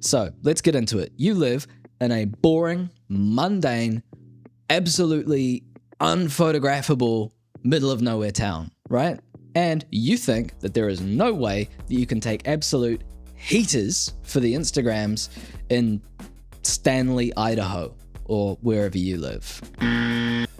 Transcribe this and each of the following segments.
So let's get into it. You live in a boring, mundane, absolutely unphotographable middle of nowhere town, right? And you think that there is no way that you can take absolute heaters for the Instagrams in Stanley, Idaho, or wherever you live.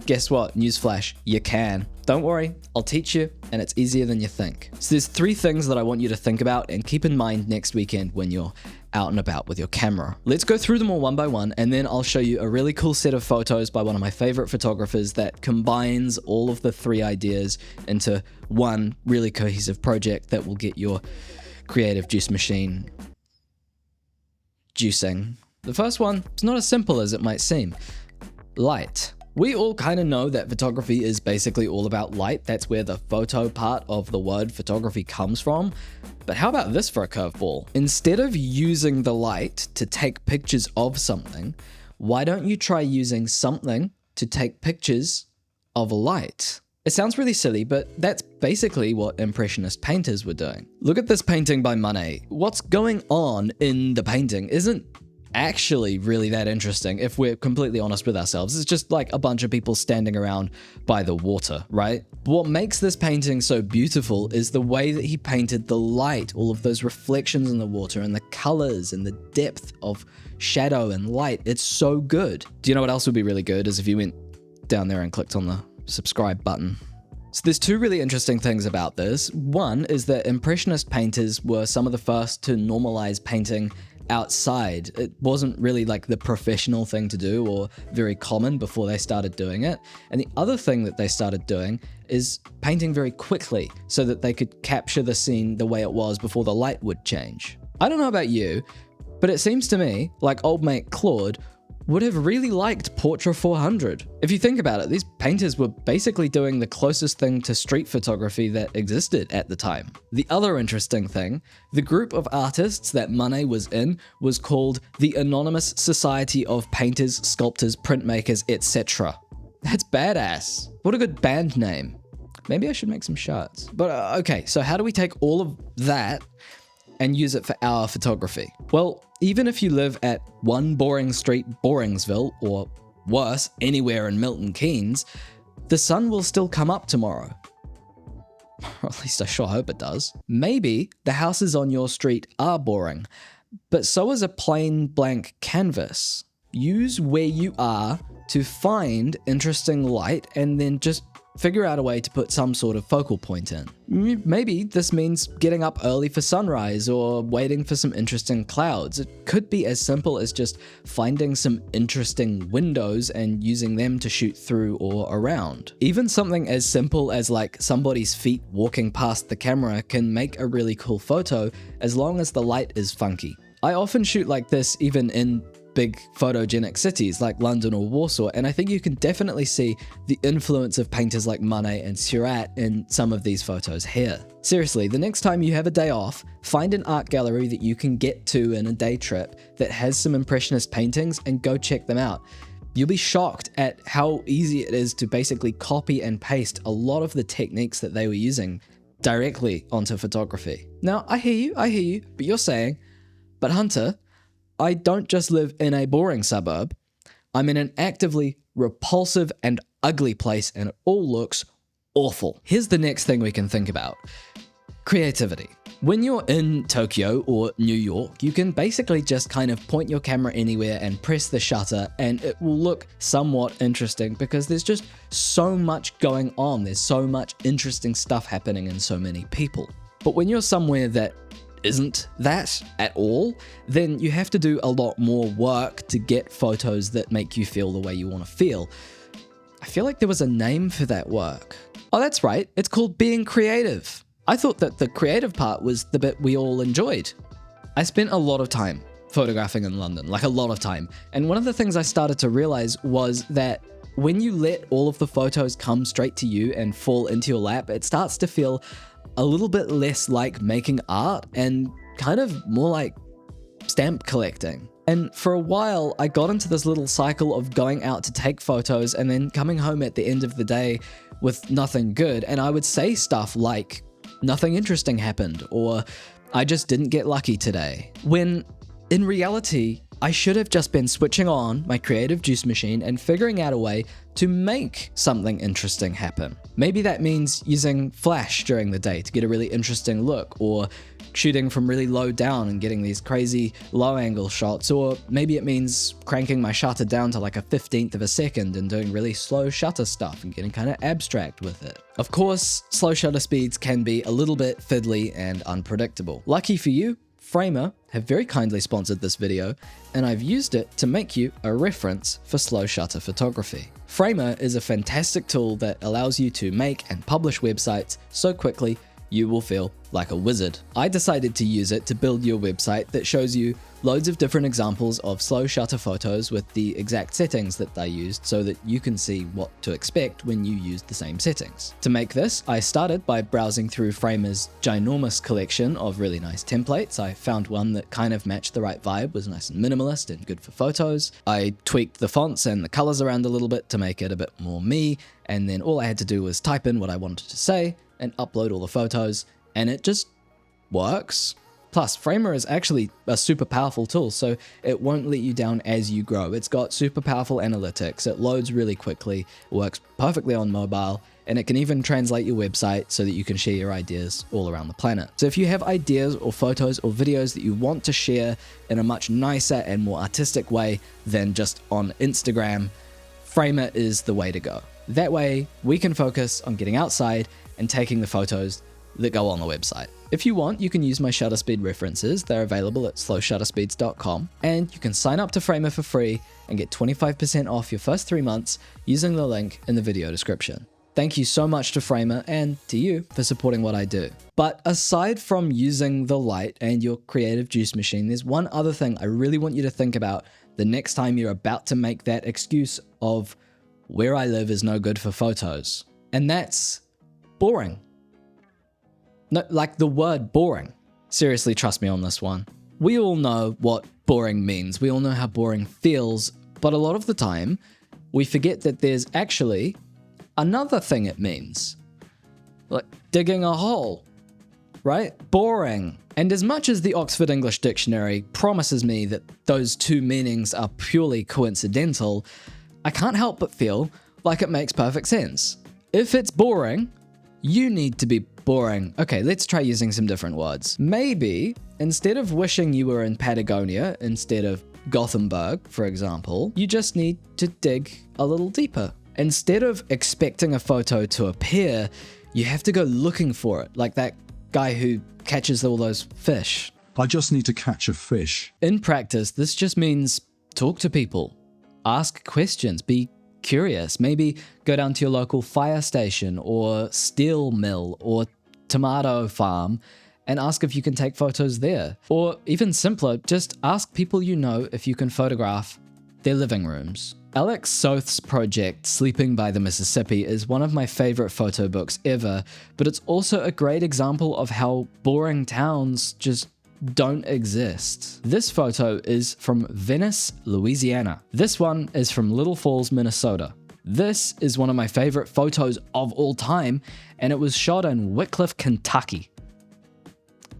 Guess what? Newsflash, you can. Don't worry, I'll teach you, and it's easier than you think. So there's 3 things that I want you to think about and keep in mind next weekend when you're out and about with your camera. Let's go through them all one by one, and then I'll show you a really cool set of photos by one of my favorite photographers that combines all of the 3 ideas into one really cohesive project that will get your creative juice machine juicing. The first one is not as simple as it might seem. Light. We all kind of know that photography is basically all about light. That's where the photo part of the word photography comes from. But how about this for a curveball? Instead of using the light to take pictures of something, why don't you try using something to take pictures of a light? It sounds really silly, but that's basically what Impressionist painters were doing. Look at this painting by Monet. What's going on in the painting isn't actually really that interesting if we're completely honest with ourselves. It's just like a bunch of people standing around by the water, right? What makes this painting so beautiful is the way that he painted the light, all of those reflections in the water and the colors and the depth of shadow and light. It's so good. Do you know what else would be really good is if you went down there and clicked on the subscribe button. So there's 2 really interesting things about this. One is that Impressionist painters were some of the first to normalize painting outside. It wasn't really like the professional thing to do or very common before they started doing it. And the other thing that they started doing is painting very quickly so that they could capture the scene the way it was before the light would change. I don't know about you, but it seems to me like old mate Claude would have really liked Portra 400. If you think about it, these painters were basically doing the closest thing to street photography that existed at the time. The other interesting thing, the group of artists that Monet was in was called the Anonymous Society of Painters, Sculptors, Printmakers, etc. That's badass. What a good band name. Maybe I should make some shirts. But okay, so how do we take all of that and use it for our photography? Well, even if you live at 1 Boring Street, Boringsville, or worse, anywhere in Milton Keynes, the sun will still come up tomorrow. Or at least I sure hope it does. Maybe the houses on your street are boring, but so is a plain blank canvas. Use where you are to find interesting light and then just figure out a way to put some sort of focal point in. Maybe this means getting up early for sunrise or waiting for some interesting clouds. It could be as simple as just finding some interesting windows and using them to shoot through or around. Even something as simple as like somebody's feet walking past the camera can make a really cool photo as long as the light is funky. I often shoot like this even in big photogenic cities like London or Warsaw, and I think you can definitely see the influence of painters like Monet and Seurat in some of these photos here. Seriously, the next time you have a day off, find an art gallery that you can get to in a day trip that has some Impressionist paintings and go check them out. You'll be shocked at how easy it is to basically copy and paste a lot of the techniques that they were using directly onto photography. Now, I hear you, but you're saying, but Hunter, I don't just live in a boring suburb. I'm in an actively repulsive and ugly place and it all looks awful. Here's the next thing we can think about. Creativity. When you're in Tokyo or New York, you can basically just kind of point your camera anywhere and press the shutter and it will look somewhat interesting because there's just so much going on. There's so much interesting stuff happening in so many people. But when you're somewhere that isn't that at all, then you have to do a lot more work to get photos that make you feel the way you want to feel. I feel like there was a name for that work. Oh, that's right. It's called being creative. I thought that the creative part was the bit we all enjoyed. I spent a lot of time photographing in London, like a lot of time. And one of the things I started to realize was that when you let all of the photos come straight to you and fall into your lap, it starts to feel a little bit less like making art and kind of more like stamp collecting. And for a while, I got into this little cycle of going out to take photos and then coming home at the end of the day with nothing good. And I would say stuff like, nothing interesting happened, or I just didn't get lucky today. When In reality, I should have just been switching on my creative juice machine and figuring out a way to make something interesting happen. Maybe that means using flash during the day to get a really interesting look, or shooting from really low down and getting these crazy low angle shots, or maybe it means cranking my shutter down to like a 15th of a second and doing really slow shutter stuff and getting kind of abstract with it. Of course, slow shutter speeds can be a little bit fiddly and unpredictable. Lucky for you, Framer have very kindly sponsored this video, and I've used it to make you a reference for slow shutter photography. Framer is a fantastic tool that allows you to make and publish websites so quickly you will feel like a wizard. I decided to use it to build your website that shows you loads of different examples of slow shutter photos with the exact settings that I used so that you can see what to expect when you use the same settings. To make this, I started by browsing through Framer's ginormous collection of really nice templates. I found one that kind of matched the right vibe, was nice and minimalist and good for photos. I tweaked the fonts and the colors around a little bit to make it a bit more me, and then all I had to do was type in what I wanted to say and upload all the photos, and it just works. Plus, Framer is actually a super powerful tool, so it won't let you down as you grow. It's got super powerful analytics, it loads really quickly, it works perfectly on mobile, and it can even translate your website so that you can share your ideas all around the planet. So if you have ideas or photos or videos that you want to share in a much nicer and more artistic way than just on Instagram, Framer is the way to go. That way, we can focus on getting outside and taking the photos that go on the website. If you want, you can use my shutter speed references. They're available at slowshutterspeeds.com, and you can sign up to Framer for free and get 25% off your first 3 months using the link in the video description. Thank you so much to Framer and to you for supporting what I do. But aside from using the light and your creative juice machine, there's one other thing I really want you to think about the next time you're about to make that excuse of where I live is no good for photos. And that's boring. No, like the word boring. Seriously, trust me on this one. We all know what boring means. We all know how boring feels, but a lot of the time, we forget that there's actually another thing it means. Like digging a hole, right? Boring. And as much as the Oxford English Dictionary promises me that those two meanings are purely coincidental, I can't help but feel like it makes perfect sense. If it's boring, you need to be boring. Okay, let's try using some different words. Maybe instead of wishing you were in Patagonia instead of Gothenburg, for example, you just need to dig a little deeper. Instead of expecting a photo to appear, you have to go looking for it, like that guy who catches all those fish. I just need to catch a fish. In practice, this just means talk to people, ask questions, be curious, maybe go down to your local fire station or steel mill or tomato farm and ask if you can take photos there. Or even simpler, just ask people you know if you can photograph their living rooms. Alex Soth's project, Sleeping by the Mississippi, is one of my favorite photo books ever, but it's also a great example of how boring towns just don't exist. This photo is from Venice, Louisiana. This one is from Little Falls, Minnesota. This is one of my favorite photos of all time, and it was shot in Wickliffe, Kentucky.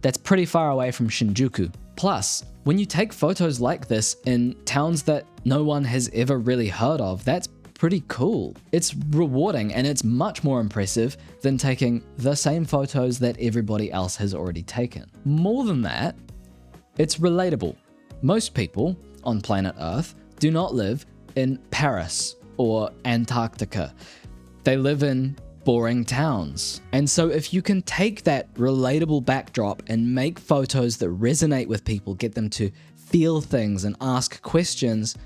That's pretty far away from Shinjuku. Plus, when you take photos like this in towns that no one has ever really heard of, that's pretty cool. It's rewarding, and it's much more impressive than taking the same photos that everybody else has already taken. More than that, it's relatable. Most people on planet Earth do not live in Paris or Antarctica. They live in boring towns. And so if you can take that relatable backdrop and make photos that resonate with people, get them to feel things and ask questions,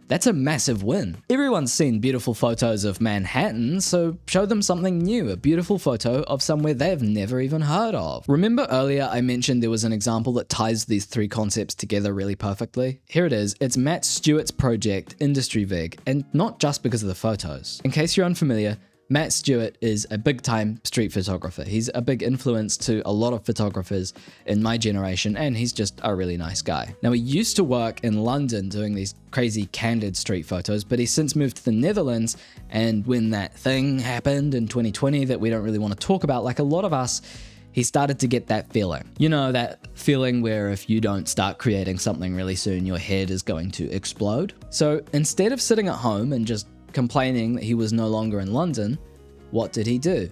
that's a massive win. Everyone's seen beautiful photos of Manhattan, so show them something new, a beautiful photo of somewhere they've never even heard of. Remember earlier I mentioned there was an example that ties these three concepts together really perfectly? Here it is. It's Matt Stewart's project, Industry Vig, and not just because of the photos. In case you're unfamiliar, Matt Stewart is a big-time street photographer. He's a big influence to a lot of photographers in my generation, and he's just a really nice guy. Now, he used to work in London doing these crazy candid street photos, but he's since moved to the Netherlands, and when that thing happened in 2020 that we don't really want to talk about, like a lot of us, he started to get that feeling. You know, that feeling where if you don't start creating something really soon, your head is going to explode. So instead of sitting at home and just complaining that he was no longer in London, what did he do?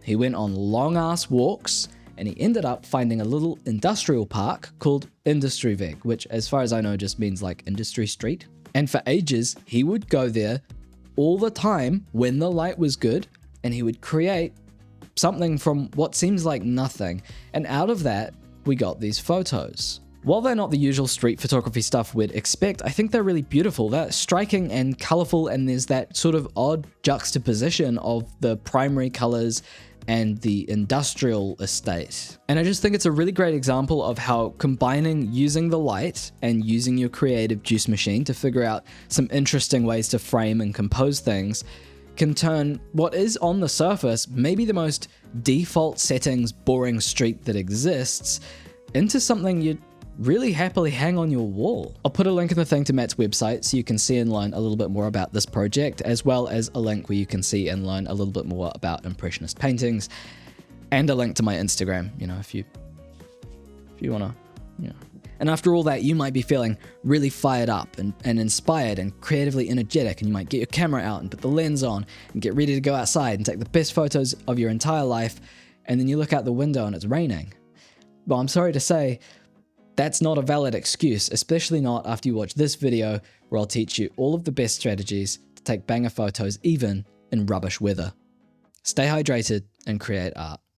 He went on long ass walks and he ended up finding a little industrial park called Industriveg, which as far as I know just means like Industry Street. And for ages, he would go there all the time when the light was good and he would create something from what seems like nothing. And out of that, we got these photos. While they're not the usual street photography stuff we'd expect, I think they're really beautiful. They're striking and colorful, and there's that sort of odd juxtaposition of the primary colors and the industrial estate. And I just think it's a really great example of how combining using the light and using your creative juice machine to figure out some interesting ways to frame and compose things can turn what is on the surface maybe the most default settings boring street that exists into something you'd really happily hang on your wall. I'll put a link in the thing to Matt's website so you can see and learn a little bit more about this project, as well as a link where you can see and learn a little bit more about Impressionist paintings, and a link to my Instagram, you know, if you wanna, you know. And after all that, you might be feeling really fired up and inspired and creatively energetic, and you might get your camera out and put the lens on and get ready to go outside and take the best photos of your entire life, and then you look out the window and it's raining. Well, I'm sorry to say, that's not a valid excuse, especially not after you watch this video where I'll teach you all of the best strategies to take banger photos even in rubbish weather. Stay hydrated and create art.